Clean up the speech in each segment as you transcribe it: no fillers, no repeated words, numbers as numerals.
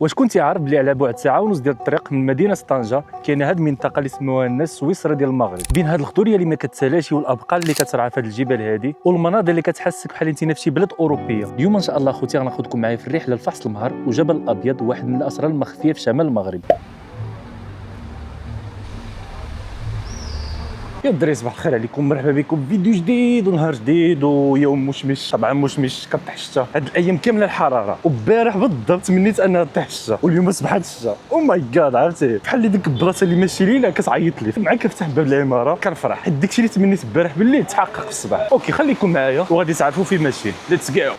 واش كنتي عارف بلي على بعد ساعه ونص ديال الطريق من مدينه طنجه كاينه هذه المنطقه اللي سموها الناس سويسرا ديال المغرب، بين هذه الخضوريه اللي ما كتسالاشي والابقار اللي كترعى في هذه الجبال هذه والمناظر اللي كتحسك بحال انت في شي بلد اوروبيه. اليوم ان شاء الله خوتي غناخذكم معايا في الرحله لفحص المهر وجبل الابيض، واحد من الاسرار المخفيه في شمال المغرب. يا الدراري صباح الخير عليكم، مرحبا بكم في فيديو جديد ونهار جديد ويوم مشمش. طبعا مشمش كطيح الشتا هاد الايام كامله الحراره، وبارح بالضبط تمنيت انها طيح الشتا واليوم اصبحت الشتا. او ماي جاد، عرفتي بحال اللي ديك البلاصه اللي ماشي ليله كتعيط لي معاك كنفتح باب العماره كنفرح حيت داكشي اللي تمنيت البارح بالليل تحقق في الصباح. اوكي خليكم معايا وغادي تعرفوا فين ماشيين. ليتس جو.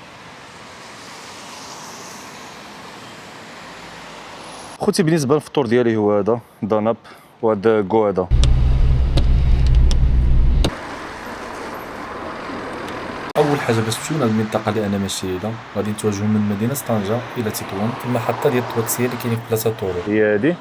خوتي بالنسبه للفطور ديالي هو هذا داناب وهذا كوعده. اول حاجه باش تمشيو لهاد المنطقه اللي انا ماشي ليها غادي نتوجهوا من مدينه طنجه الى تطوان في المحطه ديال التواكسيه اللي كاينين في بلاصه طورو، هي هادي.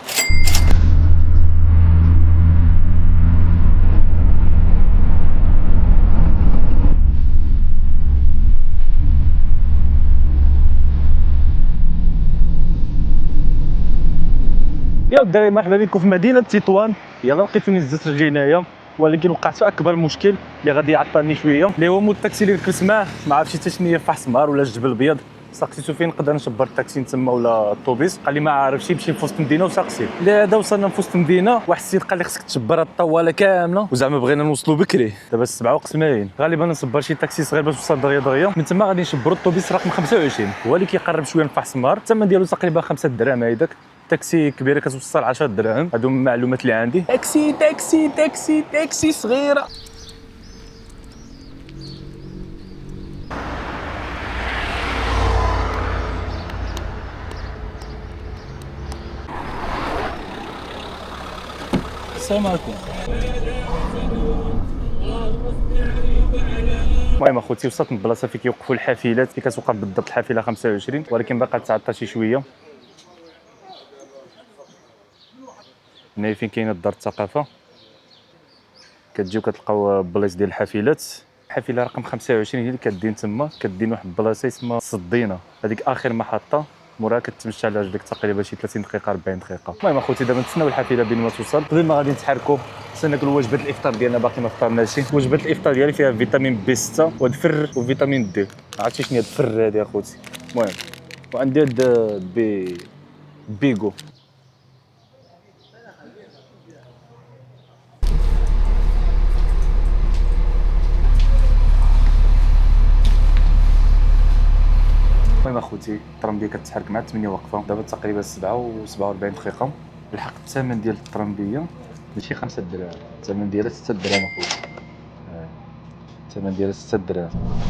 يا الدراري مرحبا بكم في مدينه تطوان. يلا لقيتوني هزت رجلي هنايا، ولكن وقعت في اكبر مشكل اللي غادي يعطلني شويه، اللي هو مول الطاكسي اللي ركبت معاه ما عرفتش حتى شنو هي فحص مهر ولا الجبل الابيض. سقسيتو فين نقدر نشبر الطاكسي تما ولا الطوبيس، قال لي ما عارفش يمشي في وسط المدينه وسقسي. لهذا وصلنا في وسط المدينه، واحد السيد قال لي خصك تشبر الطواله كامله، وزعما بغينا نوصلوا بكري دابا 7:50. غالبا نصبر شي طاكسي صغير باش نوصل دغيا من تما غادي نشبروا الطوبيس رقم 25، هو اللي كيقرب شويه من فحص المهر. الثمن ديالو تقريبا 5 دراهم هيداك. تاكسي كبيره كتوصل 10 دراهم. هادو المعلومات اللي عندي. تاكسي تاكسي تاكسي تاكسي صغيره. السلام عليكم. المهم اخوتي وصلت من البلاصه فين كيوقفوا الحافلات، فين كتوقف بالضبط الحافله 25، ولكن باقا تعطل شي شويه. هنا فين كاينه دار الثقافه كتجيو كتلقاو بلايص ديال الحافلات. الحافله رقم 25 هي اللي كدين تما، كدين واحد البلاصه اسمها الصدينه، هذيك اخر محطه موراها كتمشى على رجلك تقريبا شي 30 دقيقه 40 دقيقه. المهم اخوتي دابا نتسناو الحافله بين ما توصل. قبل ما غادي نتحركوا خصنا ناكلوا وجبه الافطار ديالنا، باقي ما فطرناش. وجبه الافطار ديالي فيها فيتامين بي 6 والفر وفيتامين دي. عرفتي شنو هي الفر هذه اخوتي؟ المهم وعندي هاد بيغو. المهم اخوتي الطرامبيه كتحرك مع 8 واقفه، دابا تقريبا 7:47 دقيقه. لحقت الثمن ديال الطرامبيه ماشي 5 دراهم، الثمن ديالها 6 دراهم اخويا. الثمن ديالها 6 دراهم.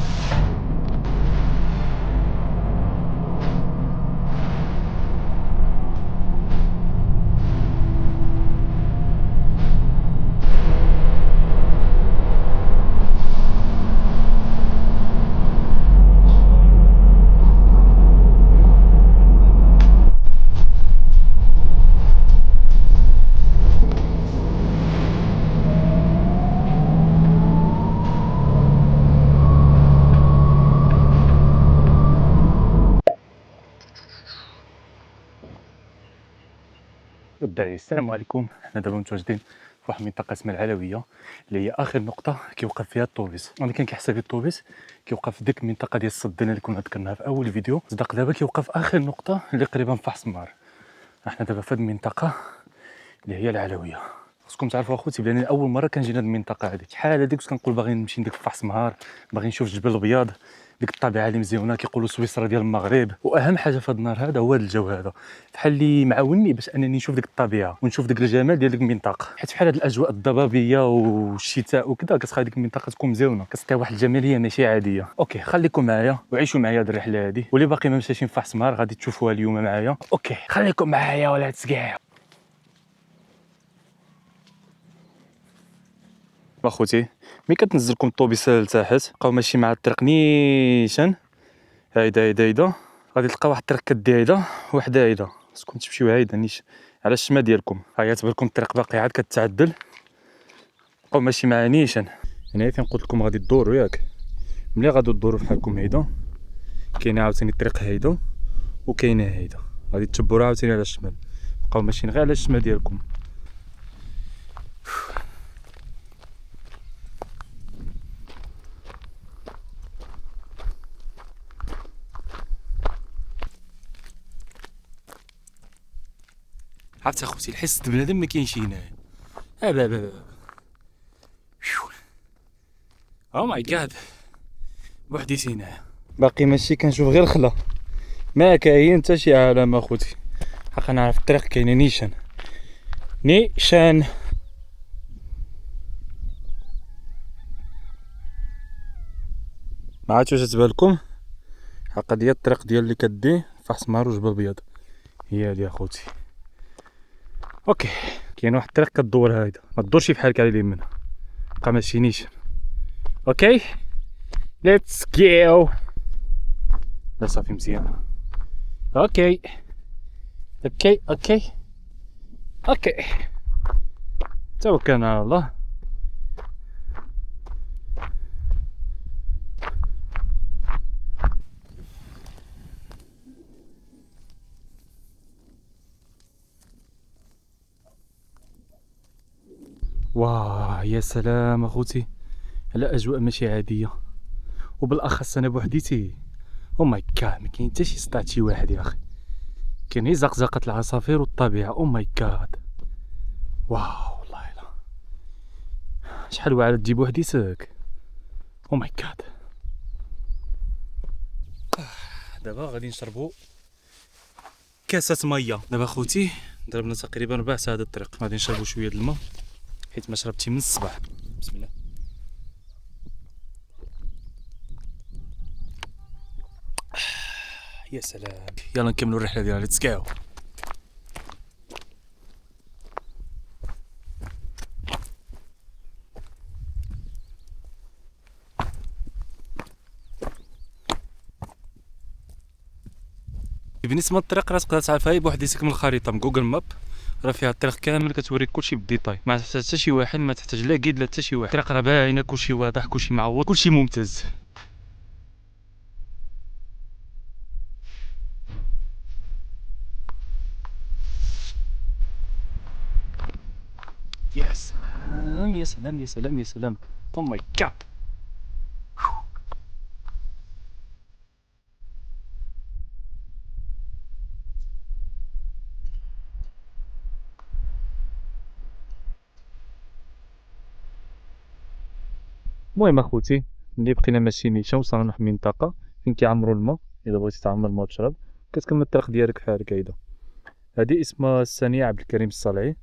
السلام عليكم. حنا دابا متواجدين في واحد المنطقه اسمها العلويه، اللي هي اخر نقطه كيوقف فيها الطوبيس. انا كان كيحسب الطوبيس كيوقف في ديك المنطقه ديال الصدينه اللي كنا ذكرناها في اول فيديو. صدق دابا كيوقف اخر نقطه اللي قريبه من فحص المهر. احنا دابا في هذه المنطقه اللي هي العلويه. خصكم تعرفوا اخوتي بلي اول مره كنجي لهاد المنطقه هذه شحال هذيك كنقول باغي نمشي نديك فحص المهر، باغي نشوف الجبل الابيض، ديك الطبيعه اللي مزيونه كيقولوا سويسرا ديال المغرب. واهم حاجه في هذا النهار هذا هو هذا الجو هذا، بحال اللي معاوني باش انني نشوف ديك الطبيعه ونشوف ديك الجمال ديال ديك المنطقه، حيت بحال هاد الاجواء الضبابيه والشتاء وكذا كتخلي ديك المنطقه تكون مزيونه، كتعطيها واحد الجماليه ماشي عاديه. اوكي خليكم معايا وعيشوا معايا هاد الرحله هذه، واللي باقي ما مشاش فحص المهر غادي تشوفوها اليوم معايا. اوكي خليكم معايا ولا تسقعوا. اخوتي ملي كتنزلكم الطوبيس لتحت بقاو ماشي مع الطريق نيشان، هيدا غادي تلقاو واحد الطريق كدي هيدا وحده هيدا، خصكم تمشيو هيدا نيش على الشمال ديالكم. هيا تبان لكم الطريق باقي عاد كتعدل، بقاو ماشي مع نيشان. هنا فين قلت لكم غادي تدوروا ياك، ملي غادي تدوروا بحالكم هيدا كاينه عاوتاني الطريق هيدا وكاينه هيدا. غادي تجبروا عاوتاني على الشمال، بقاو ماشيين غير على الشمال ديالكم. عرفت اخوتي الحس د بنادم ما كاينش هنايا. او ماي جاد بوحديتي هنايا باقي ماشي كنشوف غير خلا، ما كاين حتى شي علامه اخوتي. حقا نعرف الطريق كاينه نيشان ما عرفتش واش تبان لكم. حقا ديال الطريق ديال اللي كدي فحص مار وجبل بيض هي هادي اخوتي. اوكي كاين واحد الطريق كدور هايدا، ما تدورش بحالك على اليمين، بقى ماشي نيشان. اوكي ليتس جو. لا صافي مزيان. اوكي اوكي اوكي اوكي توكلنا على الله. واه يا سلام اخوتي على اجواء ماشي عاديه، وبالاخص انا بوحديتي. او ماي جاد ما كاين حتى شي صداع شي واحد يا اخي، كاين غير زقزقه العصافير والطبيعه. او ماي جاد واو والله لا شحال واعره تجيب وحديتك. او ماي جاد. دابا غادي نشربوا كاسه ميه. دابا خوتي ضربنا تقريبا ربع ساعه هذا الطريق، غادي نشربوا شويه د الماء حيت ما شربتي من الصباح. بسم الله. يا سلام يلا نكملوا الرحله ديالنا. ليتس جو. بالنسبه للطريق راه تقدر تعرفها بوحديتك من الخريطه من جوجل ماب، راه فيها الطريق كامل كتوريك كلشي بالديتاي، ما تحتاج حتى شي واحد، ما تحتاج لا كيد لا حتى شي واحد. الطريق راه باينه كلشي واضح كلشي معوض كلشي ممتاز. يا سلام يا سلام يا سلام يا سلام. او ماي جاد. المهم اخوتي ملي بقينا ماشيين نيشان وصلنا لواحد المنطقه فين كيعمروا الماء، الا بغيتي تعمر الماء وتشرب كتكمل الطريق ديالك بحال هكا. هادي اسمها الثانيه عبد الكريم الصالعي،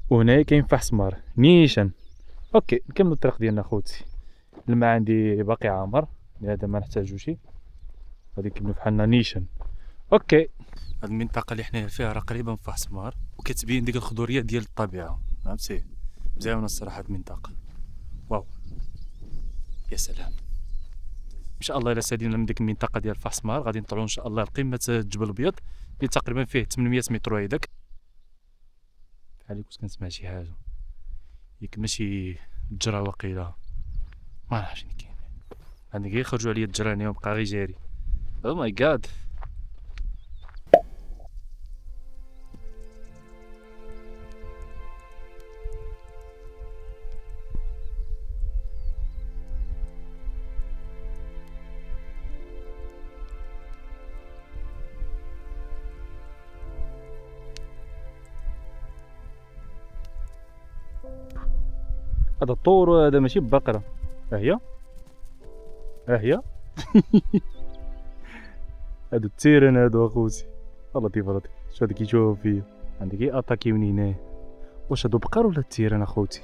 وهنايا كاين فحص مار نيشان. اوكي نكملوا الطريق ديالنا اخوتي. الماء عندي باقي عامر لهذا ما نحتاجوش، غادي نكملوا بحالنا نيشان. اوكي هاد المنطقه اللي حنايا فيها راه قريبه من فحص مار وكتبين ديك الخضوريه ديال الطبيعه، فهمتي مزيانه الصراحه هاد المنطقه. واو يا سلام. ان شاء الله الا سالينا من ديك المنطقه ديال فحص مار غادي نطلعوا ان شاء الله لقمه جبل الابيض اللي تقريبا فيه 800 متر هيداك. بحال كنت كنسمع شي حاجه ياك ماشي الجرا وقيله ما نعرفش شنو كاين. عندي غير خرجوا عليا الجراني وبقى غير جاري. او ماي جاد. هذا الطور هذا ماشي بقره. ها هي ها هي هادو التيران هادو اخوتي. لطيف لطيف شو هذا كيشوف فيا. عندي غير اتاكي من هنايا. واش هادو بقر ولا التيران اخوتي؟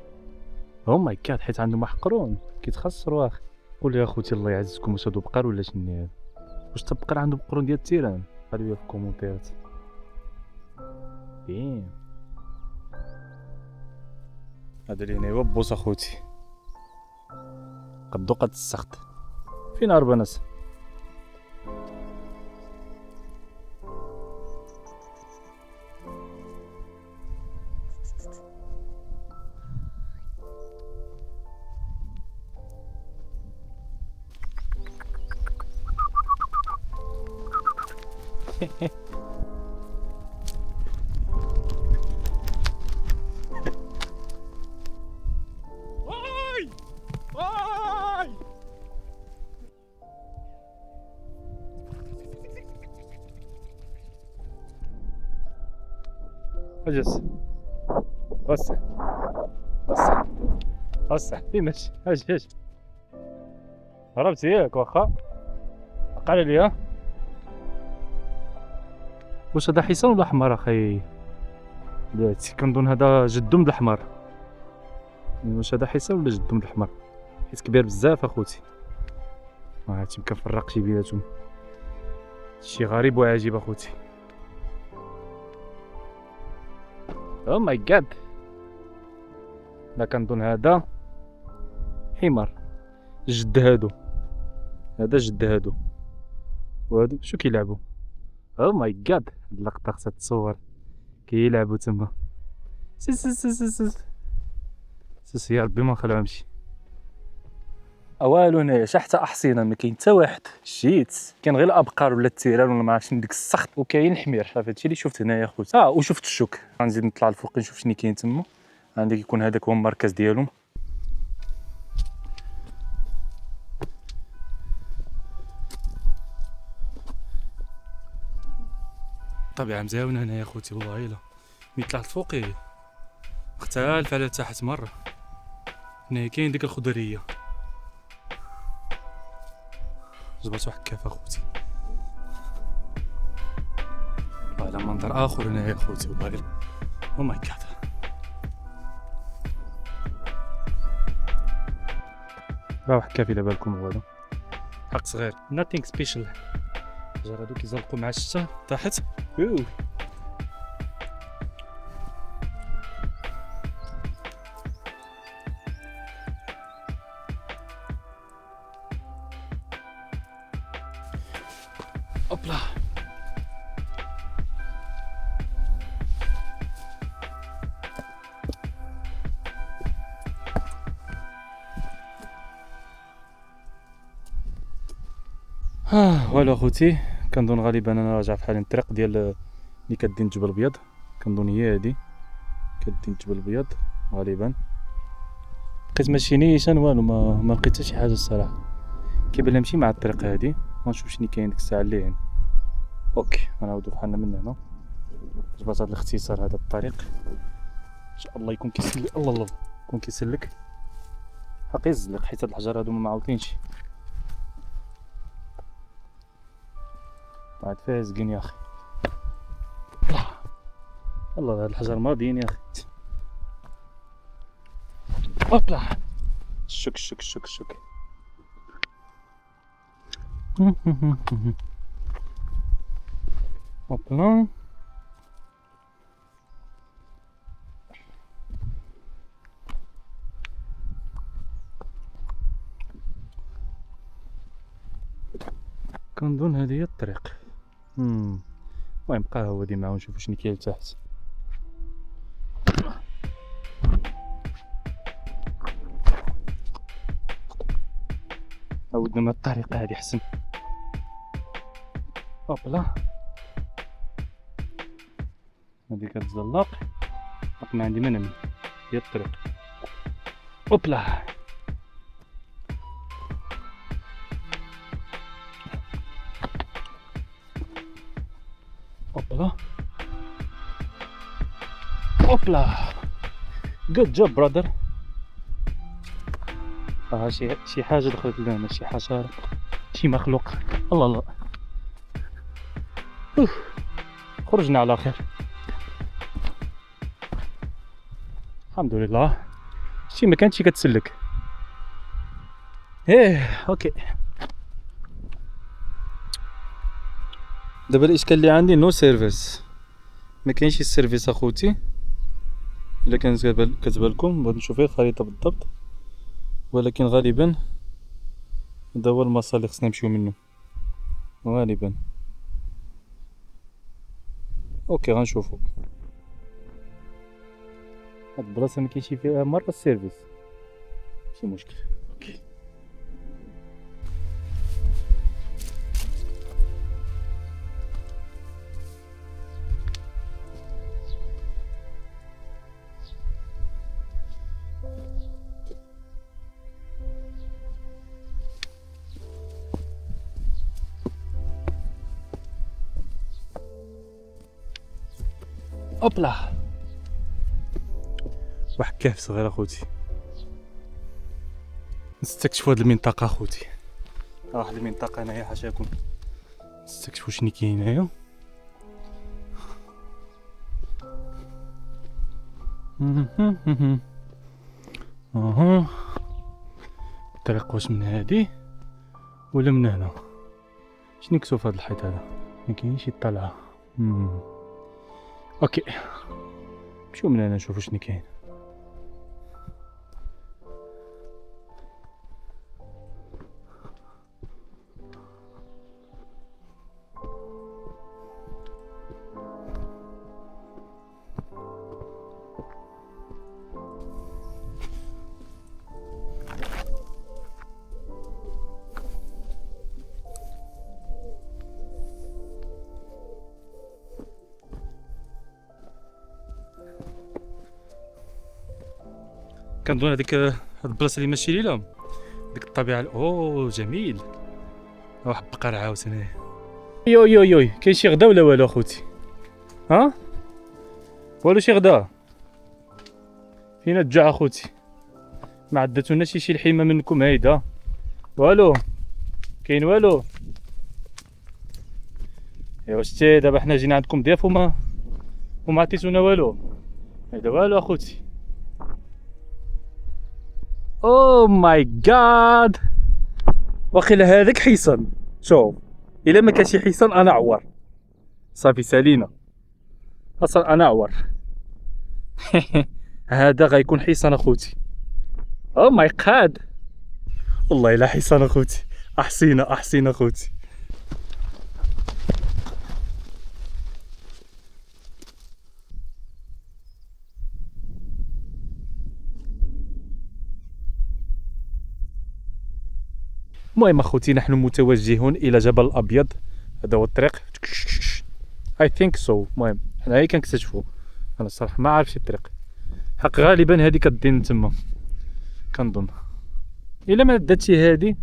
او ماي جاد حيت عندهم واحد قرون كيتخسروا اخي. قول لي اخوتي الله يعزكم واش هادو بقر ولا شنو هذا؟ واش تبقر عندهم قرون ديال التيران؟ قالوا لي في الكومونتيرات. بين هذا اللي هنا هو بوس اخوتي قدو قد السخط. فين اربناس؟ اجلس. وسع وسع وسع، في ماشي. اجي هربت ياك واخا قال لي ها. واش هذا حصان ولا حمار اخي؟ بلاتي كنظن هذا جدهم الحمار. واش هذا حصان ولا جدهم الحمار؟ حيت كبير بزاف اخوتي، ما عرفتش مكنفرقش بيناتهم. شي غريب وعجيب اخوتي. او ماي جاد، لا كنظن هذا حمار. جد هادو، هذا جد هادو، وهادو شو كيلعبوا؟ او ماي جاد، هاد اللقطة خصها تصور. كيلعبوا تما. سس يا ربي ما نخلعهمشي. والو هنايا حتى احصنه ما كاين حتى واحد. شيت كاين غير الابقار ولا التيران ولا ما عرفتش ديك السخط، وكاين الحمير. صافي هادشي اللي شفت هنايا خوت. وشفت الشوك. غنزيد نطلع الفوق نشوف شنو كاين تما. عندك يكون هذاك هو المركز ديالهم. الطبيعه مزيانه هنايا خوتي والله الا. ملي طلعت فوقي اختلف على تحت مره. هنايا كاين ديك الخضريه. جبت واحد كيف اخوتي. هذا منظر اخر هنايا اخوتي والله الا. او ماي جاد. راه واحد كافي على بالكم هو هذا حق صغير nothing special. الحجر هادو كيزلقوا مع الشتا تحت. اوبلا. والو اخوتي، كنظن غالبا انا راجع في حال الطريق ديال اللي كدين جبل الابيض. كنظن هي هادي كدين جبل الابيض غالبا. لقيت ماشي نيشان والو، ما لقيت حتى شي حاجه الصراحه. كيبان نمشي مع الطريق هادي ونشوف شنو كاين ديك الساعه اللي هنا. اوكي غنعاودو بحالنا من هنا. جبت هذا الاختصار هذا الطريق ان شاء الله يكون كيسلك. الله الله يكون كيسلك حق يزلق، حيت هاد الحجر هادو ما معاوطينش. بعد فيها زقين يا اخي. الله هاد الحجر ماضيين يا اخي. اوبلا. الشك الشك الشك الشك. اوبلا. كنظن هذه هي الطريق. المهم بقى هو دي معاو نشوفو شنو كاين لتحت. عاودنا من الطريقة هذه حسن. اوبلا. هادي كتزلق. ما عندي ما نمي، هي الطريق. اوبلا. اوبلا اوبلا. جود جوب برادر. شي حاجه دخلت لنا، شي حشره، شي مخلوق. الله الله. خرجنا على خير الحمد لله. شي ما كانتش كتسلك. اوكي. دابا الاشكال اللي عندي نو سيرفيس، ما كاينش السيرفيس اخوتي. الا كانت كتبان لكم بغيت نشوف الخريطه بالضبط، ولكن غالبا هذا هو المسار اللي خصنا نمشيو منه غالبا. اوكي غنشوفو. هاد البلاصه ما كاينش فيها مره السيرفيس، ماشي مشكل. اوكي. اوبلا. واحد كهف صغير اخوتي. نستكشفوا هذه المنطقه اخوتي. واحد المنطقه هنايا حاشاكم نستكشفوا شنو كاين هنايا. اها الطريق واش من هادي ولا من هنا؟ شنو مكتوب في هذا الحيط هذا؟ ما كاينش شي طلعه. اوكي نمشيو من هنا نشوفوا شنو كاين. كنظن هذيك هاد البلاصه اللي ماشي ليلهم ديك الطبيعه. اوه جميل. واحد البقره عاوتاني. يو يو يو كاين شي غدا ولا والو اخوتي؟ ها والو شي غدا؟ فين الجوع اخوتي؟ ما عدتوناش شي لحيمه منكم هايده؟ والو كاين والو؟ ايوا شتي دابا حنا جينا عندكم ضياف وما عطيتونا والو. هيدا والو اخوتي. او ماي جاد واخيلا هذاك حصان. شوف الا ما كانش حصان انا عور صافي سالينا اصلا انا عور. هذا غيكون حصان اخوتي. او ماي جاد والله الا حصان اخوتي. احسينا اخوتي. المهم اخوتي نحن متوجهون الى جبل الابيض. هذا هو الطريق اي ثينك سو. المهم حنا هي كنكتشفوا. انا الصراحه ما عارفش الطريق حق غالبا هذه كدين تما كنظن. الا ما داتشي هذه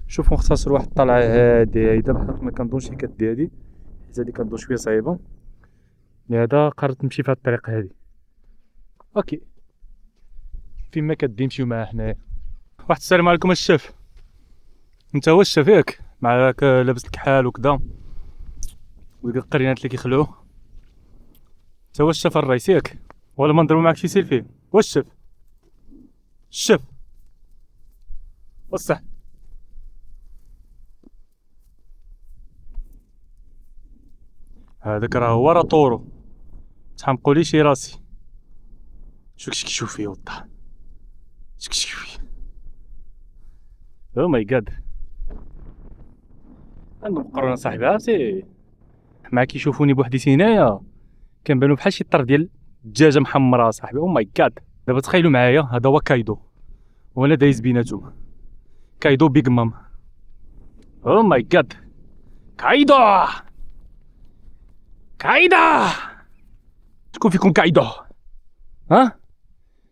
شوفوا نختصر واحد الطلعه هادي بحال ما كنظنش كدي هذه حيت هذه كنظن شويه صعيبه. لهذا قررت نمشي في هذه الطريق هذه. اوكي فين ما كدي نمشيو معاه حنايا. واحد السلام عليكم الشيف. انت هو الشيف ياك معاك لابس الكحال وكذا وديك القرينات اللي كيخلعوه؟ انت هو الشيف الرئيسي ياك ولا ما نضربو معاك شي سيلفي؟ واش الشيف وصح. هذاك راه هو طورو تحمقولي شي راسي. شوف كيشوف فيه وضح. كيشوف فيه. او ماي جاد عندهم قرونه صاحبي. عرفتي مع كيشوفوني بوحديتي هنايا كنبانو بحال شي طر ديال الدجاجه محمره صاحبي. او ماي جاد. دابا تخيلوا معايا هذا هو كايدو وانا دايز بيناتهم. كايدو بيغ مام. او ماي جاد كايدو شكون فيكم كايدو؟ ها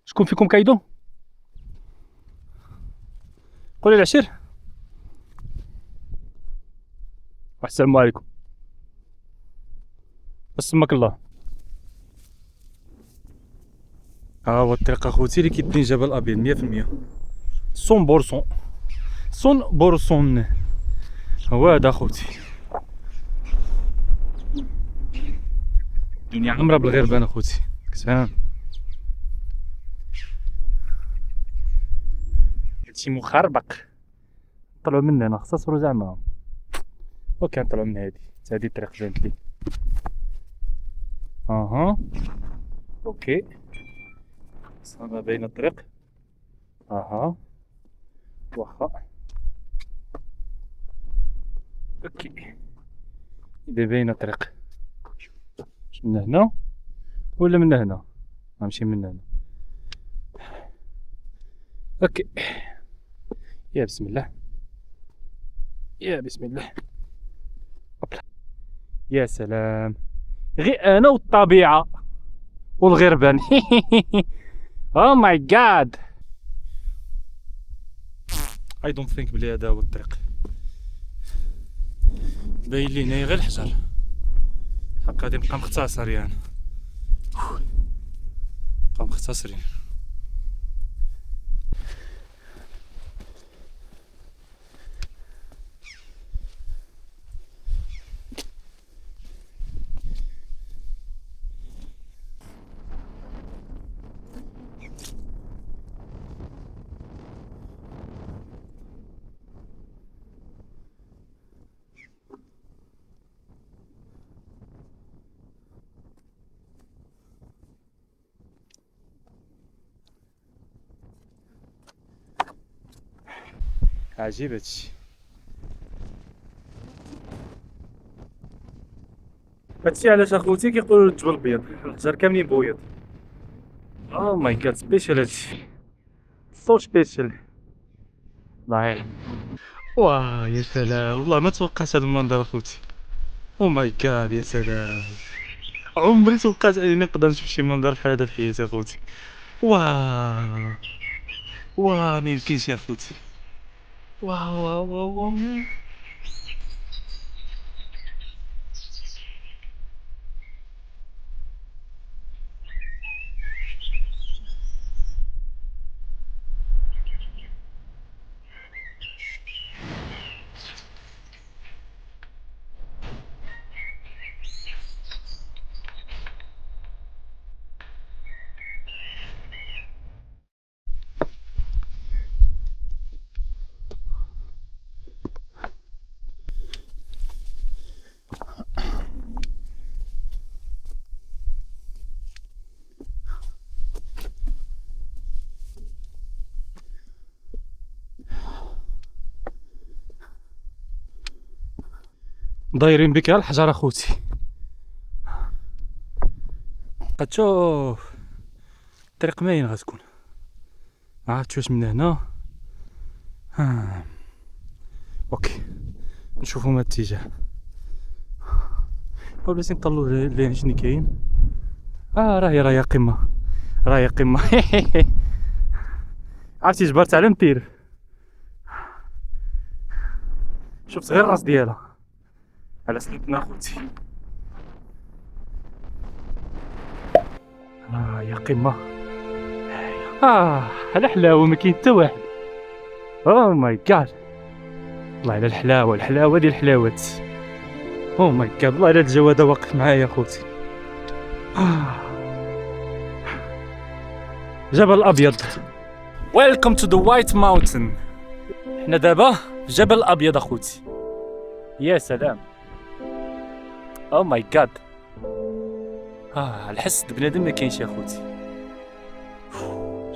شكون فيكم كايدو؟ قولي العشير. السلام عليكم اسمك الله. ها هو الطريق اخوتي اللي كيدي جبل الابيض 100% 100% هو هذا اخوتي. الدنيا عمرها بالغربان اخوتي كتفهم. هادشي مخربق. طلعوا من هنا خصصروا زعما. اوكي نطلعوا من هادي. هادي الطريق بانت لي. اها اوكي صافا باينه الطريق. اها واخا اوكي اذا باينه الطريق. من هنا ولا من هنا؟ غنمشي من هنا. اوكي يا بسم الله يا بسم الله. يا سلام غير انا والطبيعه والغربان. او ماي جاد اي دونت ثينك بلي هذا هو الطريق. باين لي هنايا غير الحجر. حق غادي نبقى مختصر يعني. نبقى مختصرين. عجيب هادشي. هادشي علاش اخوتي كيقولوا الجبل الابيض، الحجر كاملين بويض. او ماي جاد، سبيشال هادشي، سو سبيشال. الله. واه يا سلام، والله ما توقعت هذا المنظر اخوتي. او ماي جاد يا سلام، عمري توقعت اني نقدر نشوف شي منظر بحال هذا في حياتي اخوتي. واه واه ما يمكنش يا اخوتي. واه واه واه واه. دايرين بك الحجر اخوتي، كتشوف الطريق ماين غتكون. عرفت واش من هنا. اوكي، نشوفو ما الاتجاه، ولا نطلو لين شنو كاين. راهي قمة، راهي قمة. عرفتي جبرت على نطير، شفت غير الراس ديالها على سنتنا اخوتي. يا قمة. على حلاوة ما كاين حتى واحد. او ماي جاد، الله على الحلاوة، الحلاوة ديال الحلاوات. او ماي جاد، الله على الجو هذا واقف معايا اخوتي. جبل الابيض. ويلكم تو ذا وايت ماونتن. حنا دابا في جبل الابيض اخوتي. يا سلام، او ماي جاد. الحس د بنادم ما كاينش يا اخوتي.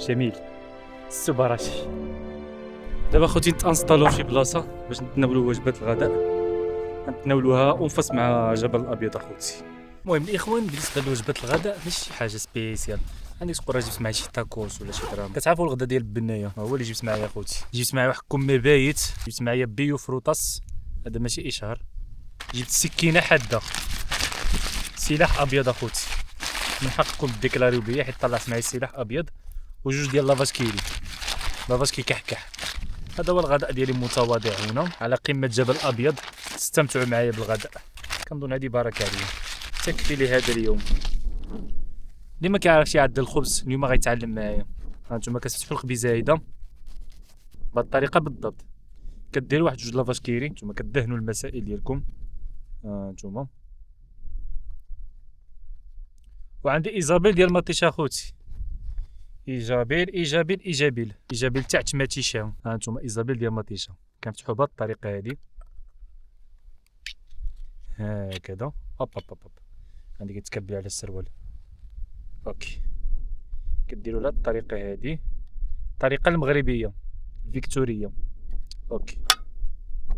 جميل، السوبراشي. دابا اخوتي نتانستالو في بلاصه باش نتناولوا وجبات الغداء، نتناولوها اونفاس مع جبل الابيض اخوتي. المهم الاخوان، بالنسبه لوجبات الغداء ماشي شي حاجه سبيسيال. عندي تقول جبت معايا شي تاكوس ولا شي دراهم. كتعرفوا الغدا ديال البنايه هو اللي جبت معايا اخوتي. جبت معايا واحد كمي بايت، جبت معايا بيو فروطاس، هذا ماشي اشهار. جبت سكينه حاده، سلاح ابيض اخوتي، من حقكم ديكلاريو بيا حيت طلعت معايا سلاح ابيض، وجوج ديال لافاش كيري، لافاش كيكحكح. هذا هو الغداء ديالي المتواضع هنا على قمه جبل ابيض. استمتعوا معايا بالغداء، كنظن هذه بركه عليا، تكفي لهذا اليوم. اللي ما كيعرفش يعدل الخبز اليوم غيتعلم معايا. هانتوما كتفتحوا الخبيزه هيدا بهذه الطريقه بالضبط، كديروا واحد جوج لافاش كيري، نتوما كدهنوا المسائل ديالكم. نتوما. وعندي ايزابيل ديال مطيشه اخوتي، ايجابيل تاع تماتيشه. هانتوما ايزابيل ديال مطيشه، كنفتحوا بهذه الطريقه هذه هكذا. هوب هوب هوب، عندي كتكبي على السروال. اوكي، كديروا لهاد الطريقه هذه، الطريقه المغربيه الفيكتوريه. اوكي،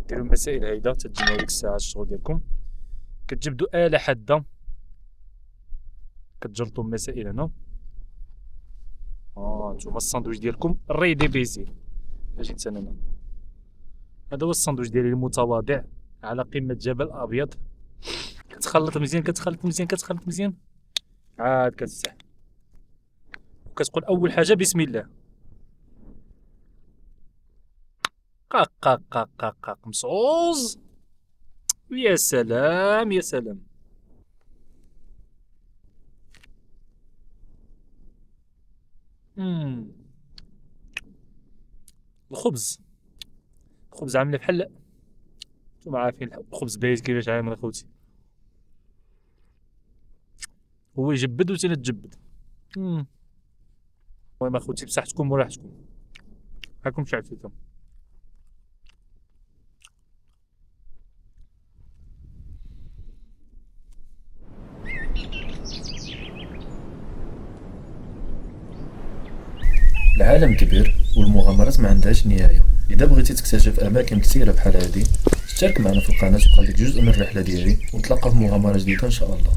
ديروا المسائل هيدا تتجمعوا ديك الساعه الشغل ديالكم. كتجبدوا آلة حاده، كتجلطوا المسائل هنا. نتوما الساندويتش ديالكم ريدي بيزي. اجي انا، هذا هو الساندويتش ديالي المتواضع على قمه جبل ابيض. كتخلط مزيان، كتخلط مزيان، عاد كتفتح وكتقول اول حاجه بسم الله. قاق قاق قاق قاق قاق مصوص. يا سلام يا سلام. الخبز عامله بحال، نتوما عارفين الخبز بايت كيفاش عامل اخوتي، هو يجبد وانت تجبد. المهم اخوتي بصحتكم وراحتكم، هاكم شعفتكم. العالم كبير والمغامرات ما عندهاش نهاية. اذا بغيتي تكتشف اماكن كثيره بحال هذه، اشترك معنا في القناه وخليك جزء من الرحله ديالي، ونتلاقاو في مغامره جديده ان شاء الله.